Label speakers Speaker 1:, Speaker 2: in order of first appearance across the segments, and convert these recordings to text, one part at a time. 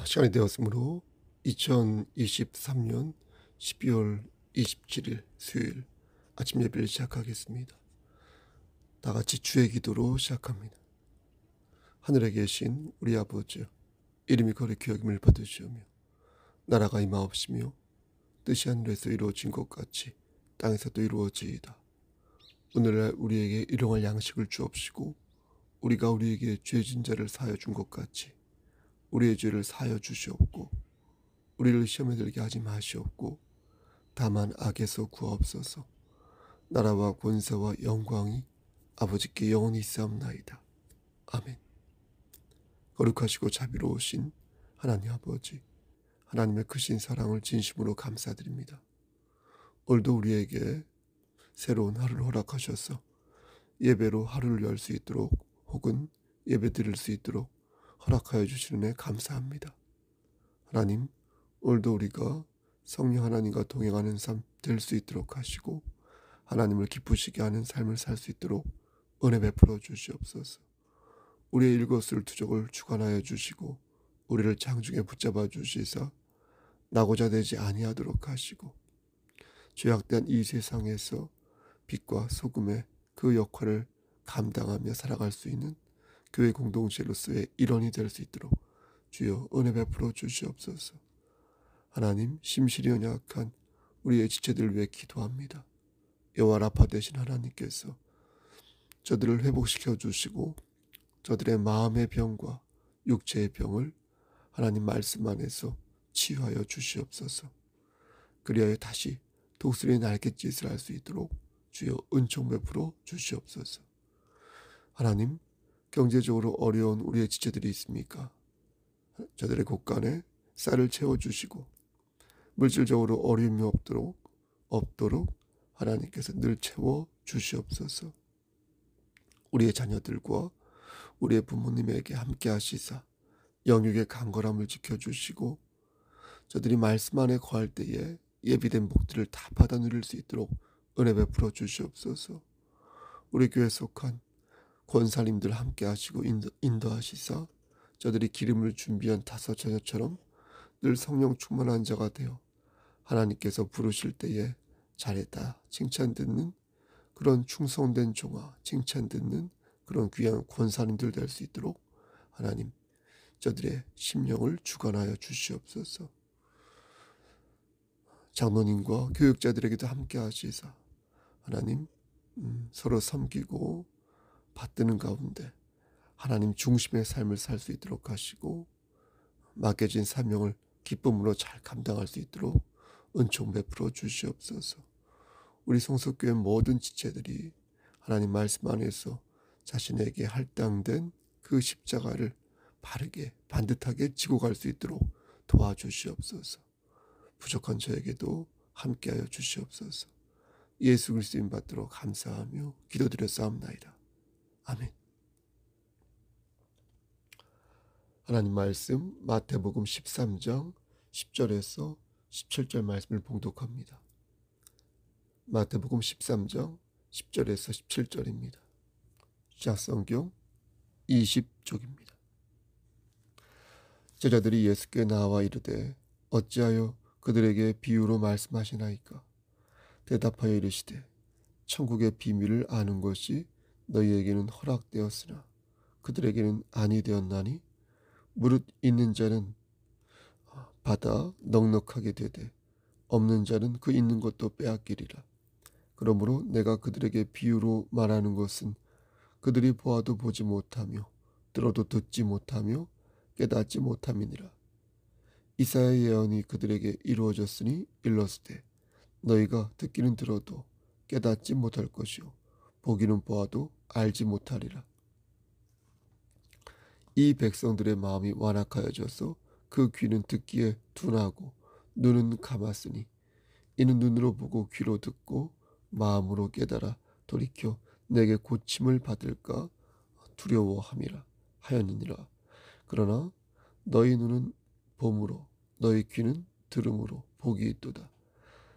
Speaker 1: 시간이 되었으므로 2023년 12월 27일 수요일 아침 예배를 시작하겠습니다. 다 같이 주의 기도로 시작합니다. 하늘에 계신 우리 아버지, 이름이 거룩히 여김을 받으시오며 나라가 임하옵시며 뜻이 하늘에서 이루어진 것 같이 땅에서도 이루어지이다. 오늘날 우리에게 일용할 양식을 주옵시고 우리가 우리에게 죄진 자를 사하여 준 것 같이 우리의 죄를 사하여 주시옵고 우리를 시험에 들게 하지 마시옵고 다만 악에서 구하옵소서. 나라와 권세와 영광이 아버지께 영원히 있사옵나이다. 아멘. 거룩하시고 자비로우신 하나님 아버지, 하나님의 크신 사랑을 진심으로 감사드립니다. 오늘도 우리에게 새로운 하루를 허락하셔서 예배로 하루를 열 수 있도록 혹은 예배 드릴 수 있도록 허락하여 주시는 애 감사합니다. 하나님, 오늘도 우리가 성령 하나님과 동행하는 삶 될 수 있도록 하시고 하나님을 기쁘시게 하는 삶을 살 수 있도록 은혜 베풀어 주시옵소서. 우리의 일거수일투족을 주관하여 주시고 우리를 장중에 붙잡아 주시사 나고자 되지 아니하도록 하시고 죄악된 이 세상에서 빛과 소금의 그 역할을 감당하며 살아갈 수 있는 교회 공동체로서의 일원이 될 수 있도록 주여 은혜 베풀어 주시옵소서. 하나님, 심실히 연약한 우리의 지체들을 위해 기도합니다. 여호와 라파 되신 하나님께서 저들을 회복시켜 주시고 저들의 마음의 병과 육체의 병을 하나님 말씀 안에서 치유하여 주시옵소서. 그리하여 다시 독수리의 날갯짓을 할 수 있도록 주여 은총 베풀어 주시옵소서. 하나님, 경제적으로 어려운 우리의 지체들이 있습니까? 저들의 곳간에 쌀을 채워주시고 물질적으로 어려움이 없도록 하나님께서 늘 채워주시옵소서. 우리의 자녀들과 우리의 부모님에게 함께 하시사 영육의 강건함을 지켜주시고 저들이 말씀 안에 거할 때에 예비된 복들을 다 받아 누릴 수 있도록 은혜 베풀어 주시옵소서. 우리 교회에 속한 권사님들 함께 하시고 인도하시사 저들이 기름을 준비한 다섯 자녀처럼 늘 성령 충만한 자가 되어 하나님께서 부르실 때에 잘했다 칭찬 듣는 그런 충성된 종아 칭찬 듣는 그런 귀한 권사님들 될 수 있도록 하나님 저들의 심령을 주관하여 주시옵소서. 장로님과 교육자들에게도 함께 하시사 하나님 서로 섬기고 받드는 가운데 하나님 중심의 삶을 살 수 있도록 하시고 맡겨진 사명을 기쁨으로 잘 감당할 수 있도록 은총 베풀어 주시옵소서. 우리 성석교회 모든 지체들이 하나님 말씀 안에서 자신에게 할당된 그 십자가를 바르게 반듯하게 지고 갈 수 있도록 도와주시옵소서. 부족한 저에게도 함께하여 주시옵소서. 예수 그리스도 인 받도록 감사하며 기도드렸사옵나이다. 아멘. 하나님 말씀 마태복음 13장 10절에서 17절 말씀을 봉독합니다. 마태복음 13장 10절에서 17절입니다. 시작성경 20쪽입니다. 제자들이 예수께 나와 이르되 어찌하여 그들에게 비유로 말씀하시나이까? 대답하여 이르시되 천국의 비밀을 아는 것이 너희에게는 허락되었으나 그들에게는 아니 되었나니 무릇 있는 자는 받아 넉넉하게 되되 없는 자는 그 있는 것도 빼앗기리라. 그러므로 내가 그들에게 비유로 말하는 것은 그들이 보아도 보지 못하며 들어도 듣지 못하며 깨닫지 못함이니라. 이사야 예언이 그들에게 이루어졌으니 일렀으되 너희가 듣기는 들어도 깨닫지 못할 것이요 보기는 보아도 알지 못하리라. 이 백성들의 마음이 완악하여져서 그 귀는 듣기에 둔하고 눈은 감았으니 이는 눈으로 보고 귀로 듣고 마음으로 깨달아 돌이켜 내게 고침을 받을까 두려워함이라 하였느니라. 그러나 너희 눈은 봄으로 너희 귀는 들음으로 복이 있도다.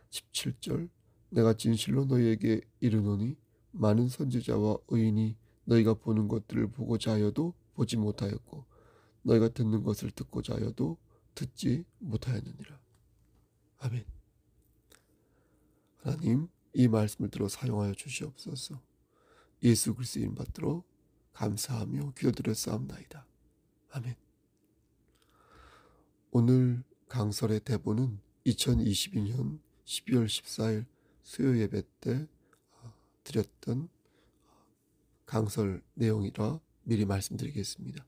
Speaker 1: 17절 내가 진실로 너희에게 이르노니 많은 선지자와 의인이 너희가 보는 것들을 보고자 하여도 보지 못하였고 너희가 듣는 것을 듣고자 하여도 듣지 못하였느니라. 아멘. 하나님, 이 말씀을 들어 사용하여 주시옵소서. 예수 그리스도의 이름 받들어 감사하며 기도드렸사옵나이다. 아멘. 오늘 강설의 대본은 2022년 12월 14일 수요 예배 때 드렸던 강설 내용이라 미리 말씀드리겠습니다.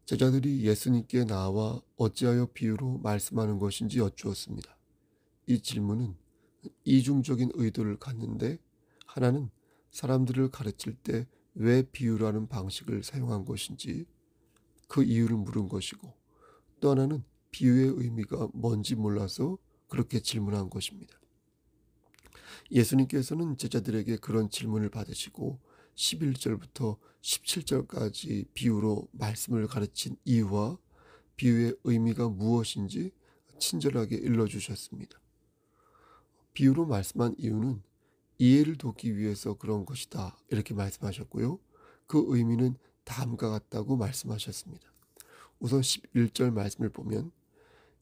Speaker 1: 제자들이 예수님께 나와 어찌하여 비유로 말씀하는 것인지 여쭈었습니다. 이 질문은 이중적인 의도를 갖는데, 하나는 사람들을 가르칠 때 왜 비유라는 방식을 사용한 것인지 그 이유를 물은 것이고, 또 하나는 비유의 의미가 뭔지 몰라서 그렇게 질문한 것입니다. 예수님께서는 제자들에게 그런 질문을 받으시고 11절부터 17절까지 비유로 말씀을 가르친 이유와 비유의 의미가 무엇인지 친절하게 일러주셨습니다. 비유로 말씀한 이유는 이해를 돕기 위해서 그런 것이다, 이렇게 말씀하셨고요. 그 의미는 다음과 같다고 말씀하셨습니다. 우선 11절 말씀을 보면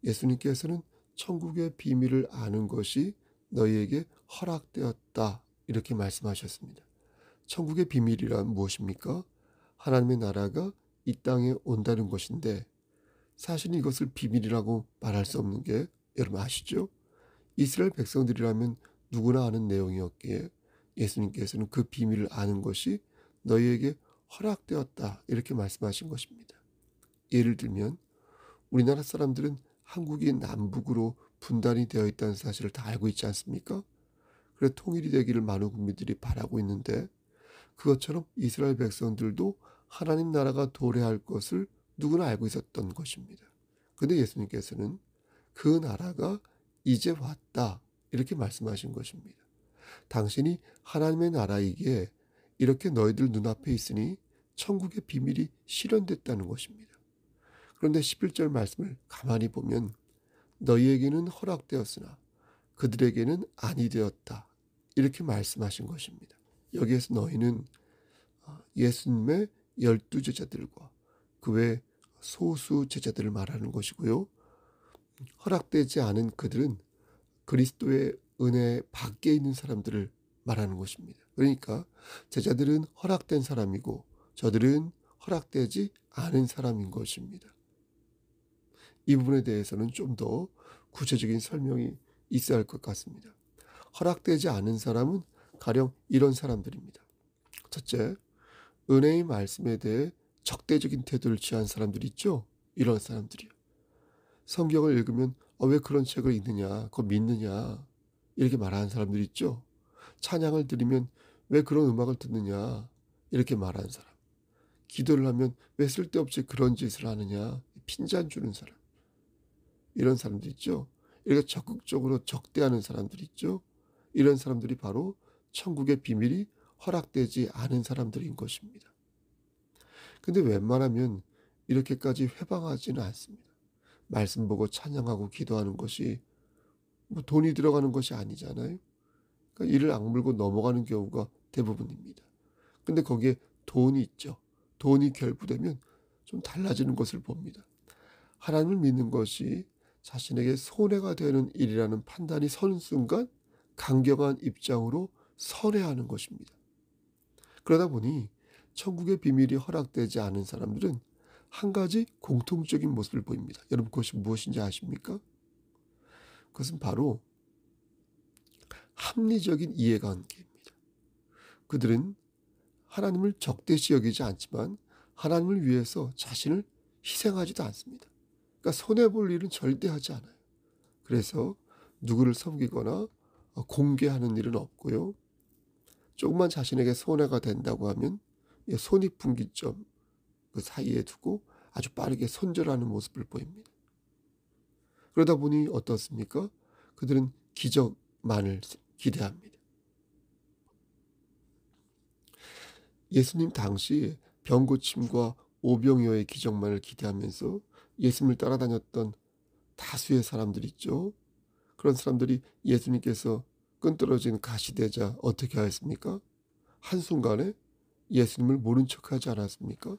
Speaker 1: 예수님께서는 천국의 비밀을 아는 것이 너희에게 허락되었다, 이렇게 말씀하셨습니다. 천국의 비밀이란 무엇입니까? 하나님의 나라가 이 땅에 온다는 것인데, 사실 이것을 비밀이라고 말할 수 없는 게 여러분 아시죠? 이스라엘 백성들이라면 누구나 아는 내용이었기에 예수님께서는 그 비밀을 아는 것이 너희에게 허락되었다, 이렇게 말씀하신 것입니다. 예를 들면 우리나라 사람들은 한국이 남북으로 분단이 되어 있다는 사실을 다 알고 있지 않습니까? 그래서 통일이 되기를 많은 국민들이 바라고 있는데, 그것처럼 이스라엘 백성들도 하나님 나라가 도래할 것을 누구나 알고 있었던 것입니다. 그런데 예수님께서는 그 나라가 이제 왔다, 이렇게 말씀하신 것입니다. 당신이 하나님의 나라이기에 이렇게 너희들 눈앞에 있으니 천국의 비밀이 실현됐다는 것입니다. 그런데 11절 말씀을 가만히 보면 너희에게는 허락되었으나 그들에게는 아니 되었다, 이렇게 말씀하신 것입니다. 여기에서 너희는 예수님의 12제자들과 그 외 소수 제자들을 말하는 것이고요. 허락되지 않은 그들은 그리스도의 은혜 밖에 있는 사람들을 말하는 것입니다. 그러니까 제자들은 허락된 사람이고 저들은 허락되지 않은 사람인 것입니다. 이 부분에 대해서는 좀 더 구체적인 설명이 있어야 할 것 같습니다. 허락되지 않은 사람은 가령 이런 사람들입니다. 첫째, 은혜의 말씀에 대해 적대적인 태도를 취한 사람들이 있죠. 이런 사람들이요. 성경을 읽으면 왜 그런 책을 읽느냐, 그거 믿느냐, 이렇게 말하는 사람들이 있죠. 찬양을 들으면 왜 그런 음악을 듣느냐, 이렇게 말하는 사람. 기도를 하면 왜 쓸데없이 그런 짓을 하느냐, 핀잔 주는 사람. 이런 사람들 있죠. 이렇게 적극적으로 적대하는 사람들이 있죠. 이런 사람들이 바로 천국의 비밀이 허락되지 않은 사람들인 것입니다. 근데 웬만하면 이렇게까지 회방하지는 않습니다. 말씀 보고 찬양하고 기도하는 것이 뭐 돈이 들어가는 것이 아니잖아요. 그러니까 이를 악물고 넘어가는 경우가 대부분입니다. 근데 거기에 돈이 있죠. 돈이 결부되면 좀 달라지는 것을 봅니다. 하나님을 믿는 것이 자신에게 손해가 되는 일이라는 판단이 서는 순간 강경한 입장으로 선회하는 것입니다. 그러다 보니 천국의 비밀이 허락되지 않은 사람들은 한 가지 공통적인 모습을 보입니다. 여러분, 그것이 무엇인지 아십니까? 그것은 바로 합리적인 이해관계입니다. 그들은 하나님을 적대시 여기지 않지만 하나님을 위해서 자신을 희생하지도 않습니다. 그러니까 손해볼 일은 절대 하지 않아요. 그래서 누구를 섬기거나 공개하는 일은 없고요. 조금만 자신에게 손해가 된다고 하면 손익분기점 그 사이에 두고 아주 빠르게 손절하는 모습을 보입니다. 그러다 보니 어떻습니까? 그들은 기적만을 기대합니다. 예수님 당시 병고침과 오병이어의 기적만을 기대하면서 예수님을 따라다녔던 다수의 사람들이 있죠. 그런 사람들이 예수님께서 끈떨어진 가시되자 어떻게 하였습니까? 한순간에 예수님을 모른 척하지 않았습니까?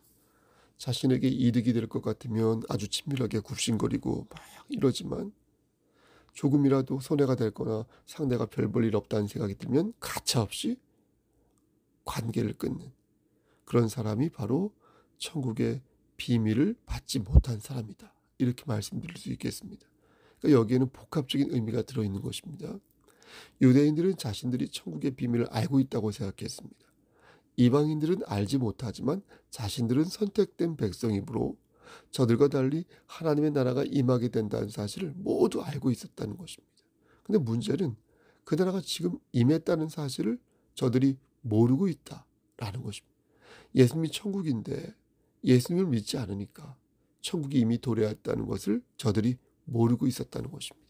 Speaker 1: 자신에게 이득이 될 것 같으면 아주 친밀하게 굽신거리고 막 이러지만 조금이라도 손해가 될 거나 상대가 별 볼 일 없다는 생각이 들면 가차없이 관계를 끊는 그런 사람이 바로 천국의 비밀을 받지 못한 사람이다. 이렇게 말씀드릴 수 있겠습니다. 그러니까 여기에는 복합적인 의미가 들어있는 것입니다. 유대인들은 자신들이 천국의 비밀을 알고 있다고 생각했습니다. 이방인들은 알지 못하지만 자신들은 선택된 백성이므로 저들과 달리 하나님의 나라가 임하게 된다는 사실을 모두 알고 있었다는 것입니다. 근데 문제는 그 나라가 지금 임했다는 사실을 저들이 모르고 있다라는 것입니다. 예수님이 천국인데 예수님을 믿지 않으니까 천국이 이미 도래했다는 것을 저들이 모르고 있었다는 것입니다.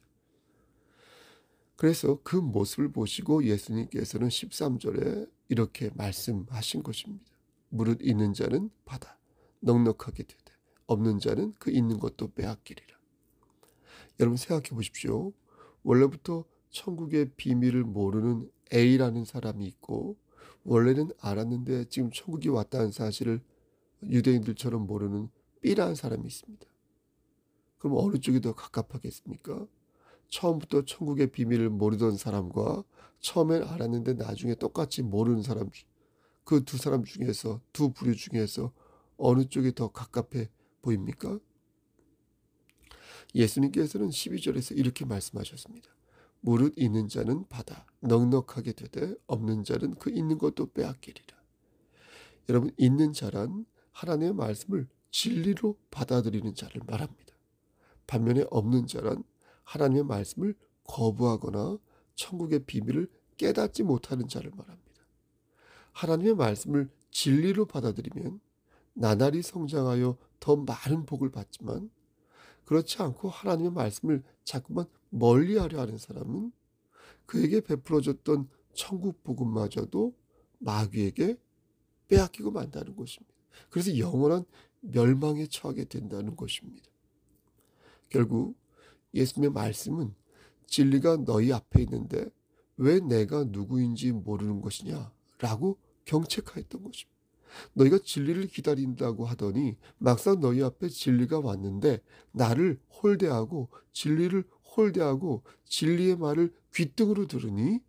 Speaker 1: 그래서 그 모습을 보시고 예수님께서는 13절에 이렇게 말씀하신 것입니다. 무릇 있는 자는 받아 넉넉하게 되되 없는 자는 그 있는 것도 빼앗기리라. 여러분 생각해 보십시오. 원래부터 천국의 비밀을 모르는 A라는 사람이 있고 원래는 알았는데 지금 천국이 왔다는 사실을 유대인들처럼 모르는 B라는 사람이 있습니다. 그럼 어느 쪽이 더 갑갑하겠습니까? 처음부터 천국의 비밀을 모르던 사람과 처음엔 알았는데 나중에 똑같이 모르는 사람, 그 두 사람 중에서, 두 부류 중에서 어느 쪽이 더 갑갑해 보입니까? 예수님께서는 12절에서 이렇게 말씀하셨습니다. 무릇 있는 자는 받아 넉넉하게 되되 없는 자는 그 있는 것도 빼앗기리라. 여러분, 있는 자란 하나님의 말씀을 진리로 받아들이는 자를 말합니다. 반면에 없는 자란 하나님의 말씀을 거부하거나 천국의 비밀을 깨닫지 못하는 자를 말합니다. 하나님의 말씀을 진리로 받아들이면 나날이 성장하여 더 많은 복을 받지만 그렇지 않고 하나님의 말씀을 자꾸만 멀리하려 하는 사람은 그에게 베풀어졌던 천국 복음마저도 마귀에게 빼앗기고 만다는 것입니다. 그래서 영원한 멸망에 처하게 된다는 것입니다. 결국 예수님의 말씀은 진리가 너희 앞에 있는데 왜 내가 누구인지 모르는 것이냐 라고 경책하였던 것입니다. 너희가 진리를 기다린다고 하더니 막상 너희 앞에 진리가 왔는데 나를 홀대하고 진리를 홀대하고 진리의 말을 귓등으로 들으니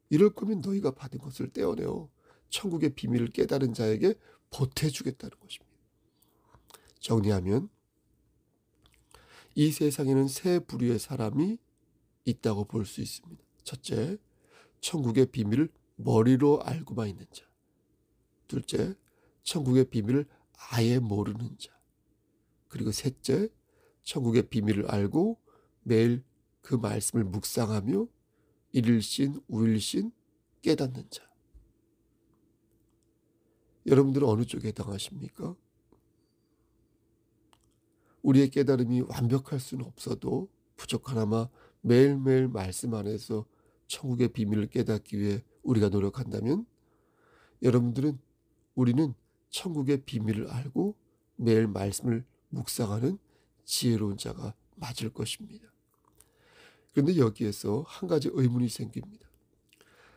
Speaker 1: 이럴 거면 너희가 받은 것을 떼어내어 천국의 비밀을 깨달은 자에게 보태주겠다는 것입니다. 정리하면 이 세상에는 세 부류의 사람이 있다고 볼 수 있습니다. 첫째, 천국의 비밀을 머리로 알고만 있는 자. 둘째, 천국의 비밀을 아예 모르는 자. 그리고 셋째, 천국의 비밀을 알고 매일 그 말씀을 묵상하며 일일신, 우일신 깨닫는 자. 여러분들은 어느 쪽에 해당하십니까? 우리의 깨달음이 완벽할 수는 없어도 부족하나마 매일매일 말씀 안에서 천국의 비밀을 깨닫기 위해 우리가 노력한다면 우리는 천국의 비밀을 알고 매일 말씀을 묵상하는 지혜로운 자가 맞을 것입니다. 그런데 여기에서 한 가지 의문이 생깁니다.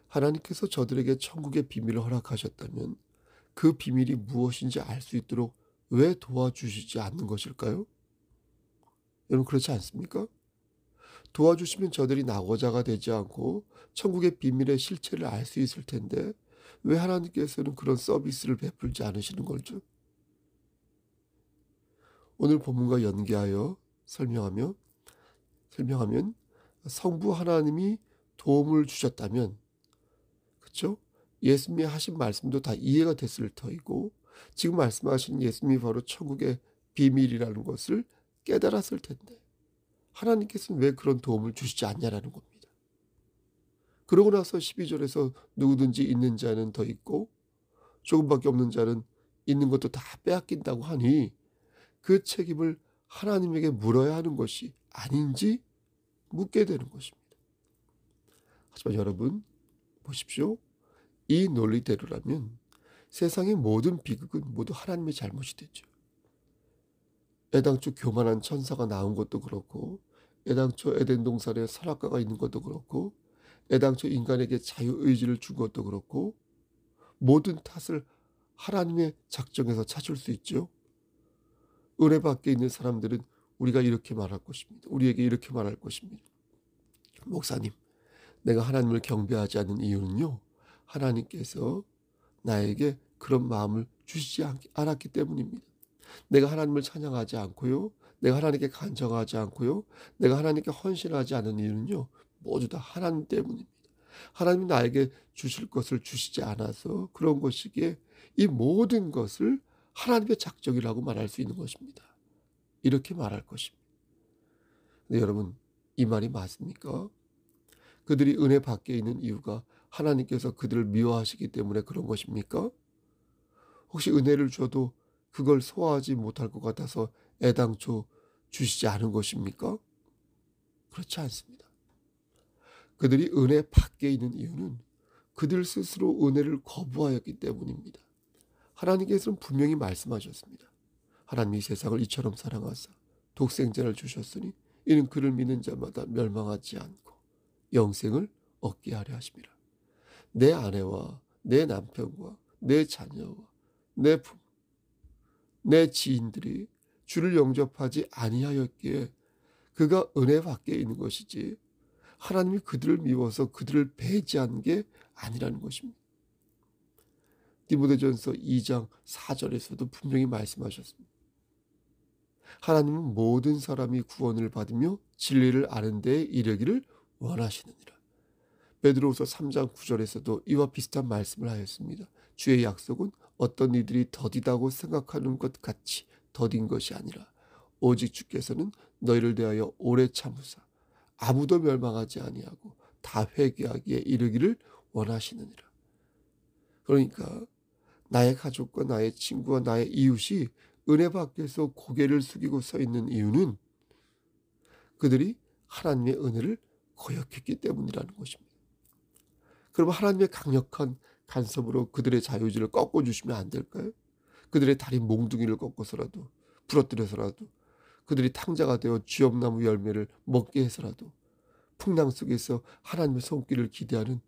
Speaker 1: 하나님께서 저들에게 천국의 비밀을 허락하셨다면 그 비밀이 무엇인지 알 수 있도록 왜 도와주시지 않는 것일까요? 여러분 그렇지 않습니까? 도와주시면 저들이 낙오자가 되지 않고 천국의 비밀의 실체를 알 수 있을 텐데 왜 하나님께서는 그런 서비스를 베풀지 않으시는 걸죠? 오늘 본문과 연계하여 설명하면 성부 하나님이 도움을 주셨다면 그렇죠? 예수님이 하신 말씀도 다 이해가 됐을 터이고 지금 말씀하신 예수님이 바로 천국의 비밀이라는 것을 깨달았을 텐데 하나님께서는 왜 그런 도움을 주시지 않냐라는 겁니다. 그러고 나서 12절에서 누구든지 있는 자는 더 있고 조금밖에 없는 자는 있는 것도 다 빼앗긴다고 하니 그 책임을 하나님에게 물어야 하는 것이 아닌지 묻게 되는 것입니다. 하지만 여러분 보십시오. 이 논리대로라면 세상의 모든 비극은 모두 하나님의 잘못이 되죠. 애당초 교만한 천사가 나온 것도 그렇고 애당초 에덴 동산에 선악과가 있는 것도 그렇고 애당초 인간에게 자유의지를 준 것도 그렇고 모든 탓을 하나님의 작정에서 찾을 수 있죠. 은혜 밖에 있는 사람들은 우리가 이렇게 말할 것입니다. 우리에게 이렇게 말할 것입니다. 목사님, 내가 하나님을 경배하지 않는 이유는요, 하나님께서 나에게 그런 마음을 주시지 않았기 때문입니다. 내가 하나님을 찬양하지 않고요, 내가 하나님께 간청하지 않고요, 내가 하나님께 헌신하지 않은 이유는요, 모두 다 하나님 때문입니다. 하나님이 나에게 주실 것을 주시지 않아서 그런 것이기에 이 모든 것을 하나님의 작정이라고 말할 수 있는 것입니다. 이렇게 말할 것입니다. 근데 여러분, 이 말이 맞습니까? 그들이 은혜 밖에 있는 이유가 하나님께서 그들을 미워하시기 때문에 그런 것입니까? 혹시 은혜를 줘도 그걸 소화하지 못할 것 같아서 애당초 주시지 않은 것입니까? 그렇지 않습니다. 그들이 은혜 밖에 있는 이유는 그들 스스로 은혜를 거부하였기 때문입니다. 하나님께서는 분명히 말씀하셨습니다. 하나님이 세상을 이처럼 사랑하사 독생자를 주셨으니 이는 그를 믿는 자마다 멸망하지 않고 영생을 얻게 하려 하심이라. 내 아내와 내 남편과 내 자녀와 내 부모, 내 지인들이 주를 영접하지 아니하였기에 그가 은혜 밖에 있는 것이지 하나님이 그들을 미워서 그들을 배제한 게 아니라는 것입니다. 디모데전서 2장 4절에서도 분명히 말씀하셨습니다. 하나님은 모든 사람이 구원을 받으며 진리를 아는 데에 이르기를 원하시느니라. 베드로후서 3장 9절에서도 이와 비슷한 말씀을 하였습니다. 주의 약속은 어떤 이들이 더디다고 생각하는 것 같이 더딘 것이 아니라 오직 주께서는 너희를 대하여 오래 참으사 아무도 멸망하지 아니하고 다 회개하기에 이르기를 원하시느니라. 그러니까 나의 가족과 나의 친구와 나의 이웃이 은혜 밖에서 고개를 숙이고 서 있는 이유는 그들이 하나님의 은혜를 거역했기 때문이라는 것입니다. 그럼 하나님의 강력한 간섭으로 그들의 자유의지를 꺾어주시면 안 될까요? 그들의 다리 몽둥이를 꺾어서라도 부러뜨려서라도 그들이 탕자가 되어 쥐엄나무 열매를 먹게 해서라도 풍랑 속에서 하나님의 손길을 기대하는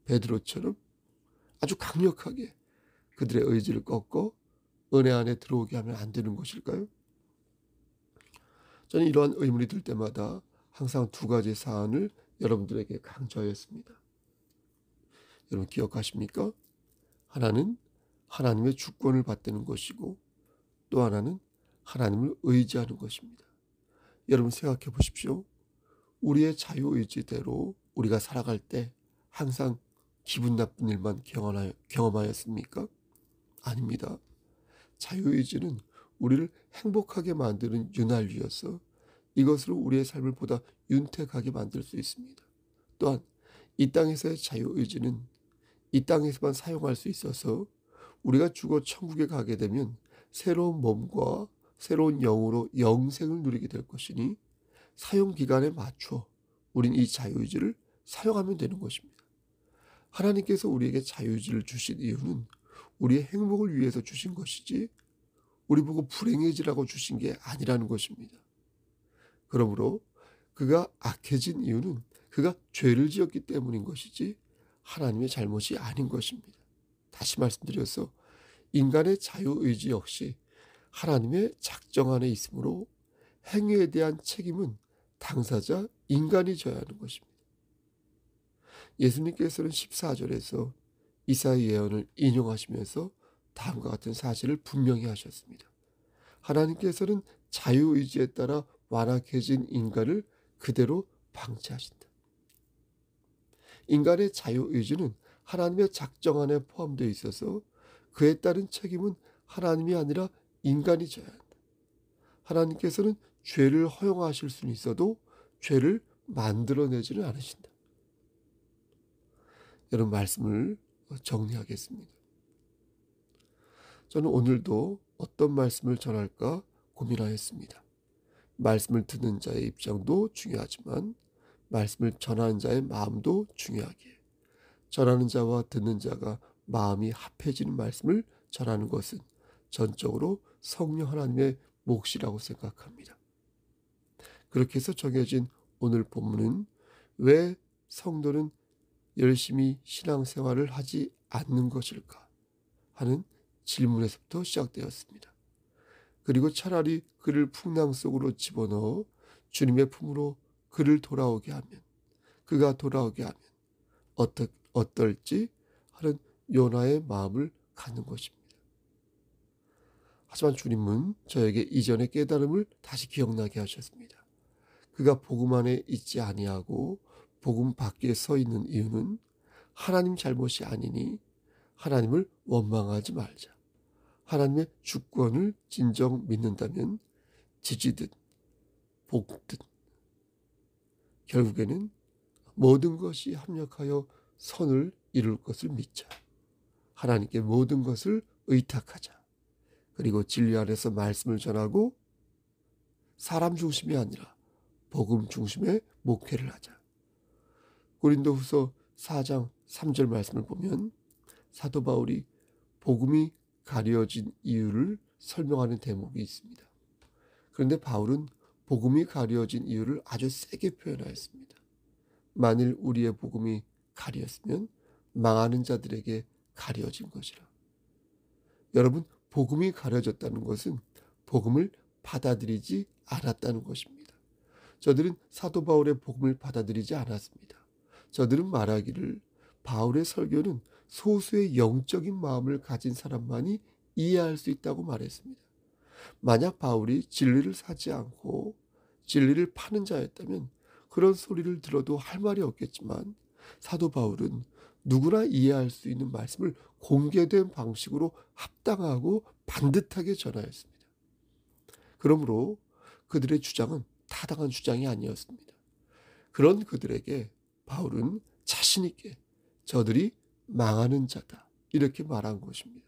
Speaker 1: 베드로처럼 아주 강력하게 그들의 의지를 꺾어 은혜 안에 들어오게 하면 안 되는 것일까요? 저는 이러한 의문이 들 때마다 항상 두 가지 사안을 여러분들에게 강조하였습니다. 여러분 기억하십니까? 하나는 하나님의 주권을 받드는 것이고 또 하나는 하나님을 의지하는 것입니다. 여러분 생각해 보십시오. 우리의 자유의지대로 우리가 살아갈 때 항상 기분 나쁜 일만 경험하였습니까? 아닙니다. 자유의지는 우리를 행복하게 만드는 윤활유여서 이것으로 우리의 삶을 보다 윤택하게 만들 수 있습니다. 또한 이 땅에서의 자유의지는 이 땅에서만 사용할 수 있어서 우리가 죽어 천국에 가게 되면 새로운 몸과 새로운 영으로 영생을 누리게 될 것이니 사용기간에 맞춰 우린 이 자유의지를 사용하면 되는 것입니다. 하나님께서 우리에게 자유의지를 주신 이유는 우리의 행복을 위해서 주신 것이지 우리 보고 불행해지라고 주신 게 아니라는 것입니다. 그러므로 그가 악해진 이유는 그가 죄를 지었기 때문인 것이지 하나님의 잘못이 아닌 것입니다. 다시 말씀드려서 인간의 자유의지 역시 하나님의 작정 안에 있으므로 행위에 대한 책임은 당사자 인간이 져야 하는 것입니다. 예수님께서는 14절에서 이사야 예언을 인용하시면서 다음과 같은 사실을 분명히 하셨습니다. 하나님께서는 자유의지에 따라 완악해진 인간을 그대로 방치하신다. 인간의 자유의지는 하나님의 작정 안에 포함되어 있어서 그에 따른 책임은 하나님이 아니라 인간이 져야 한다. 하나님께서는 죄를 허용하실 수는 있어도 죄를 만들어내지는 않으신다. 여러분 말씀을 정리하겠습니다. 저는 오늘도 어떤 말씀을 전할까 고민하였습니다. 말씀을 듣는 자의 입장도 중요하지만 말씀을 전하는 자의 마음도 중요하기에 전하는 자와 듣는 자가 마음이 합해지는 말씀을 전하는 것은 전적으로 성령 하나님의 몫이라고 생각합니다. 그렇게 해서 정해진 오늘 본문은 왜 성도는 열심히 신앙생활을 하지 않는 것일까 하는 질문에서부터 시작되었습니다. 그리고 차라리 그를 풍랑 속으로 집어넣어 주님의 품으로 그를 돌아오게 하면, 그가 돌아오게 하면 어떨지 하는 요나의 마음을 갖는 것입니다. 하지만 주님은 저에게 이전의 깨달음을 다시 기억나게 하셨습니다. 그가 복음 안에 있지 아니하고 복음 밖에 서 있는 이유는 하나님 잘못이 아니니 하나님을 원망하지 말자. 하나님의 주권을 진정 믿는다면 지지듯 볶듯 결국에는 모든 것이 합력하여 선을 이룰 것을 믿자. 하나님께 모든 것을 의탁하자. 그리고 진리 안에서 말씀을 전하고 사람 중심이 아니라 복음 중심의 목회를 하자. 고린도후서 4장 3절 말씀을 보면 사도 바울이 복음이 가려진 이유를 설명하는 대목이 있습니다. 그런데 바울은 복음이 가려진 이유를 아주 세게 표현하였습니다. 만일 우리의 복음이 가렸으면 망하는 자들에게 가려진 것이라. 여러분, 복음이 가려졌다는 것은 복음을 받아들이지 않았다는 것입니다. 저들은 사도 바울의 복음을 받아들이지 않았습니다. 저들은 말하기를 바울의 설교는 소수의 영적인 마음을 가진 사람만이 이해할 수 있다고 말했습니다. 만약 바울이 진리를 사지 않고 진리를 파는 자였다면 그런 소리를 들어도 할 말이 없겠지만 사도 바울은 누구나 이해할 수 있는 말씀을 공개된 방식으로 합당하고 반듯하게 전하였습니다. 그러므로 그들의 주장은 타당한 주장이 아니었습니다. 그런 그들에게 바울은 자신 있게 저들이 망하는 자다 이렇게 말한 것입니다.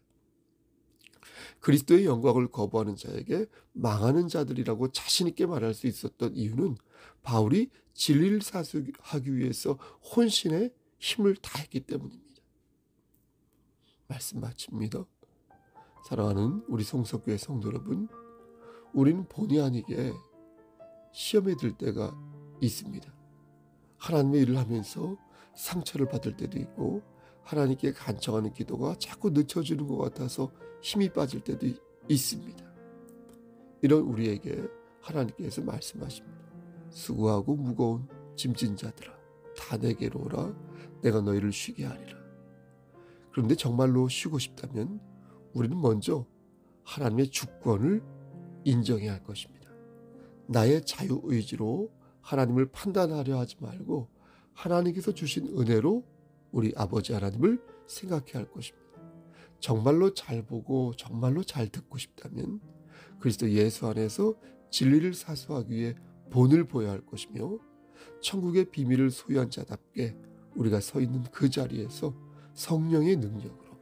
Speaker 1: 그리스도의 영광을 거부하는 자에게 망하는 자들이라고 자신 있게 말할 수 있었던 이유는 바울이 진리를 사수하기 위해서 혼신의 힘을 다했기 때문입니다. 말씀 마칩니다. 사랑하는 우리 성석교회 성도 여러분, 우리는 본의 아니게 시험에 들 때가 있습니다. 하나님의 일을 하면서 상처를 받을 때도 있고 하나님께 간청하는 기도가 자꾸 늦춰지는 것 같아서 힘이 빠질 때도 있습니다. 이런 우리에게 하나님께서 말씀하십니다. 수고하고 무거운 짐진 자들아 다 내게로 오라. 내가 너희를 쉬게 하리라. 그런데 정말로 쉬고 싶다면 우리는 먼저 하나님의 주권을 인정해야 할 것입니다. 나의 자유의지로 하나님을 판단하려 하지 말고 하나님께서 주신 은혜로 우리 아버지 하나님을 생각해야 할 것입니다. 정말로 잘 보고 정말로 잘 듣고 싶다면 그리스도 예수 안에서 진리를 사수하기 위해 본을 보여야 할 것이며 천국의 비밀을 소유한 자답게 우리가 서 있는 그 자리에서 성령의 능력으로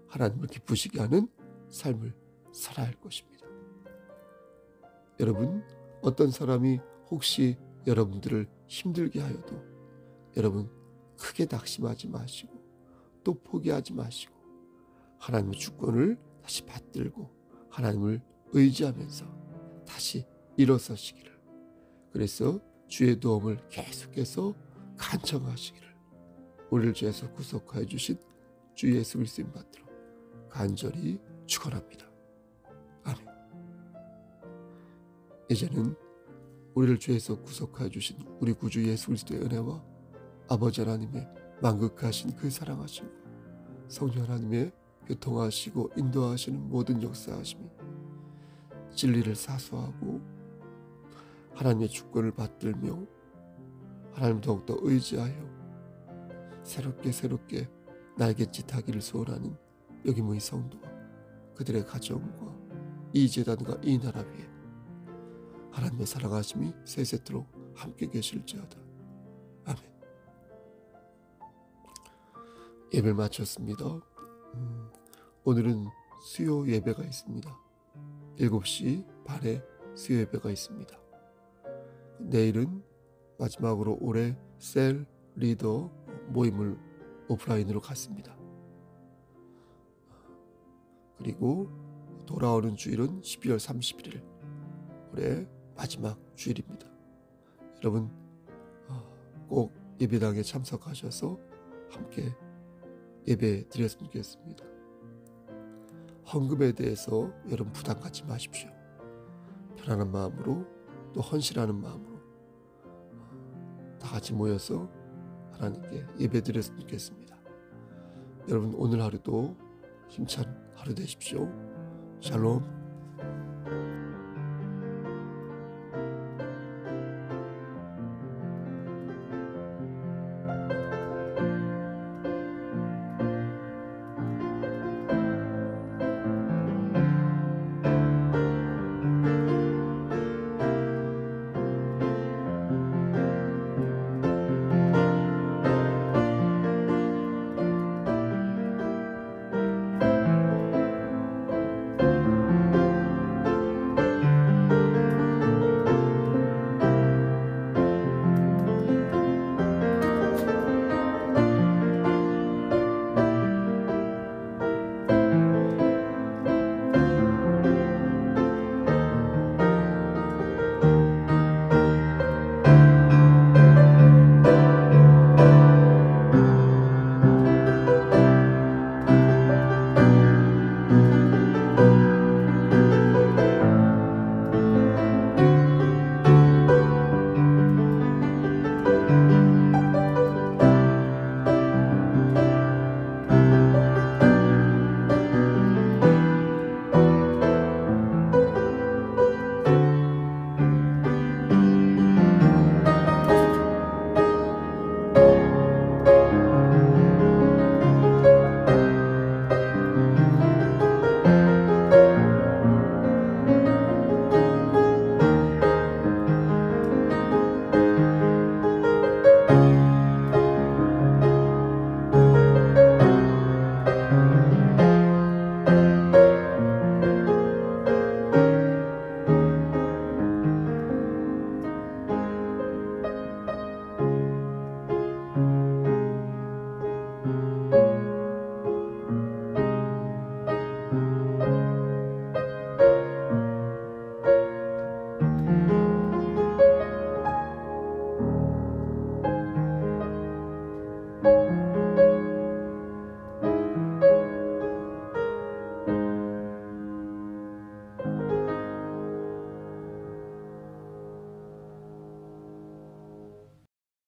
Speaker 1: 하나님을 기쁘시게 하는 삶을 살아야 할 것입니다. 여러분, 어떤 사람이 혹시 여러분들을 힘들게 하여도 여러분 크게 낙심하지 마시고 또 포기하지 마시고 하나님의 주권을 다시 받들고 하나님을 의지하면서 다시 일어서시기를, 그래서 주의 도움을 계속해서 간청하시기를 우리를 죄에서 구속하여 주신 주 예수 그리스도인 받들어 간절히 축원합니다. 아멘. 이제는 우리를 죄에서 구속하여 주신 우리 구주 예수 그리스도의 은혜와 아버지 하나님의 만극하신 그 사랑하심과 성령 하나님의 교통하시고 인도하시는 모든 역사하심이 진리를 사수하고 하나님의 주권을 받들며 하나님 더욱더 의지하여 새롭게 날갯짓하기를 소원하는 여기 모인 성도와 그들의 가정과 이 제단과 이 나라 위에 하나님의 사랑하심이 세세토록 함께 계실지어다. 아멘. 예배를 마쳤습니다. 오늘은 수요 예배가 있습니다. 7시 반에 수요 예배가 있습니다. 내일은 마지막으로 올해 셀 리더 모임을 오프라인으로 갔습니다. 그리고 돌아오는 주일은 12월 31일 올해 마지막 주일입니다. 여러분 꼭 예배당에 참석하셔서 함께 예배 드렸으면 좋겠습니다. 헌금에 대해서 여러분 부담 갖지 마십시오. 편안한 마음으로 또 헌신하는 마음으로 다 같이 모여서 하나님께 예배드렸으면 좋겠습니다. 여러분 오늘 하루도 힘찬 하루 되십시오. 샬롬.